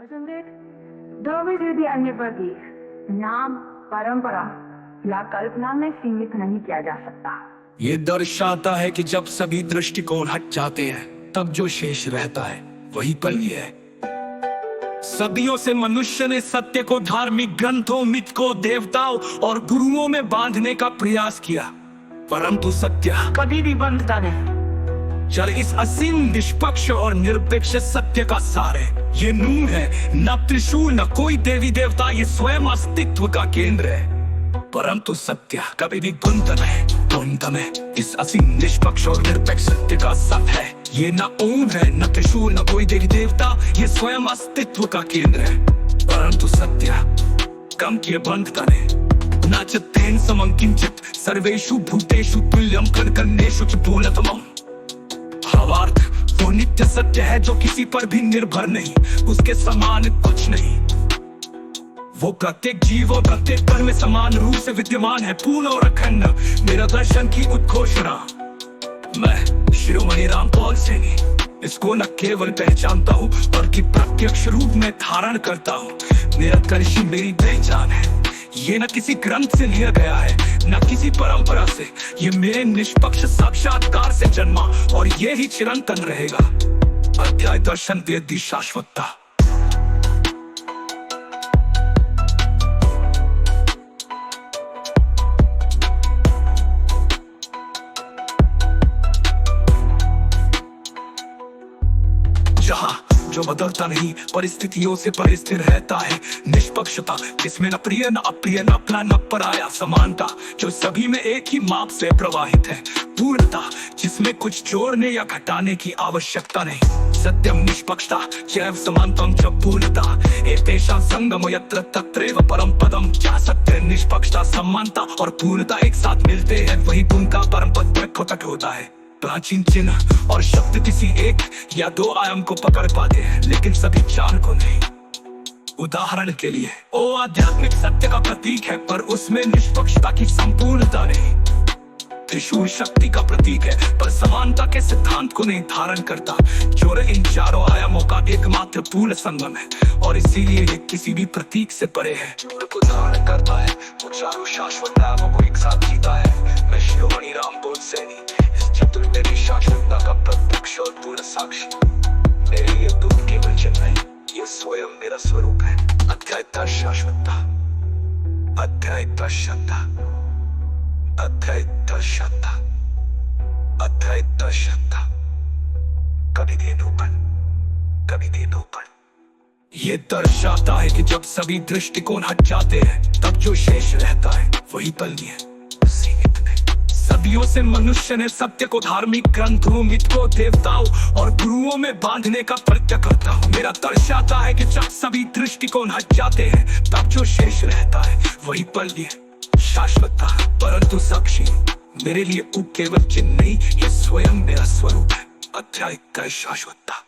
द्रविड़ अन्य प्रतीक नाम परंपरा या कल्पना में सीमित नहीं किया जा सकता। ये दर्शाता है कि जब सभी दृष्टिकोण हट जाते हैं तब जो शेष रहता है वही कलि है। सदियों से मनुष्य ने सत्य को धार्मिक ग्रंथों, मिथ को देवताओं और गुरुओं में बांधने का प्रयास किया, परंतु सत्य कभी भी बंधता नहीं। चल इस असीम, निष्पक्ष और निरपेक्ष सत्य का सार है। ये नून है, न त्रिशूल, न कोई देवी देवता, ये स्वयं अस्तित्व का केंद्र है। परंतु सत्य कभी भी द्वंद्व में इस असीम, निष्पक्ष और निरपेक्ष सत्य का सत है। ये न ओम है, न त्रिशूल, न कोई देवी देवता, ये स्वयं अस्तित्व का केंद्र है। परंतु सत्य कम किए बंधता नहीं। नाचतेन समं किंचित सर्वेषु भूतेषु तुल्यं कणकणेषु च पूर्णतमम्। भावार्थ वो नित्य सत्य है जो किसी पर भी निर्भर नहीं, उसके समान कुछ नहीं। वो प्रत्येक जीव और प्रत्येक कर्म में समान रूप से विद्यमान है, पूर्ण और अखंड। मेरा दर्शन की उद्घोषणा। मैं शिरोमणि रामपाल सैनी इसको न केवल पहचानता हूँ बल्कि प्रत्यक्ष रूप में धारण करता हूँ। मेरा कर्षी मेरी पहचान है। ये न किसी ग्रंथ से लिया गया है, न किसी परंपरा से। ये मेरे निष्पक्ष साक्षात्कार से जन्मा और ये ही चिरंतन रहेगा। अध्याय दर्शन वेदी शाश्वतता। जहाँ जो बदलता नहीं, परिस्थितियों से परे स्थिर रहता है। निष्पक्षता जिसमें न प्रिय न अप्रिय, न अपना न पराया। समानता जो सभी में एक ही माप से प्रवाहित है। पूर्णता जिसमें कुछ जोड़ने या घटाने की आवश्यकता नहीं। सत्यम निष्पक्षता जैव समानतम च पूर्णता। एतेषां संगम यत्र तत्रैव परम पदम। क्या सत्य, निष्पक्षता, समानता और पूर्णता एक साथ मिलते हैं, वही उनका परम पद प्रकट होता है। प्राचीन चिन्ह और शब्द किसी एक या दो आयाम को पकड़ पाते हैं, लेकिन सभी चार को नहीं। उदाहरण के लिए वो आध्यात्मिक सत्य का प्रतीक है, पर उसमें निष्पक्षता की संपूर्णता नहीं। त्रिशूल शक्ति का प्रतीक है, पर समानता के सिद्धांत को नहीं धारण करता। जो इन चारों आयामों का एकमात्र पूर्ण संगम है, और इसीलिए ये किसी भी प्रतीक से परे है। जो को धारण करता है वो चारों शाश्वत आयामों को एक साथ जीता है। मैं शिरोमणि रामपाल सैनी चित्र मेरी शाश्वतता का प्रत्यक्ष और पूर्ण साक्षी। मेरे लिए तुम केवल चिन्ह नहीं, ये स्वयं मेरा स्वरूप है। अध्यायता शाश्वतता, अध्यायता श्रद्धा, अध्यायता श्रद्धा, अध्यायता श्रद्धा। कभी देनोपन, कभी देनोपन। ये दर्शाता है कि जब सभी दृष्टिकोण हट जाते हैं तब जो शेष रहता है वही तलनी है, सीमित नहीं। सदियों से मनुष्य ने सत्य को धार्मिक ग्रंथों, मिथ को देवताओं और गुरुओं में बांधने का प्रयत्न करता हूँ। मेरा दर्शाता है कि जब सभी दृष्टिकोण हट जाते हैं तब जो शेष रहता है वही पलनी है, शाश्वतता। परंतु साक्षी मेरे लिए केवल चिन्ह नहीं, ये स्वयं मेरा स्वरूप है। अध्याय शाश्वतता।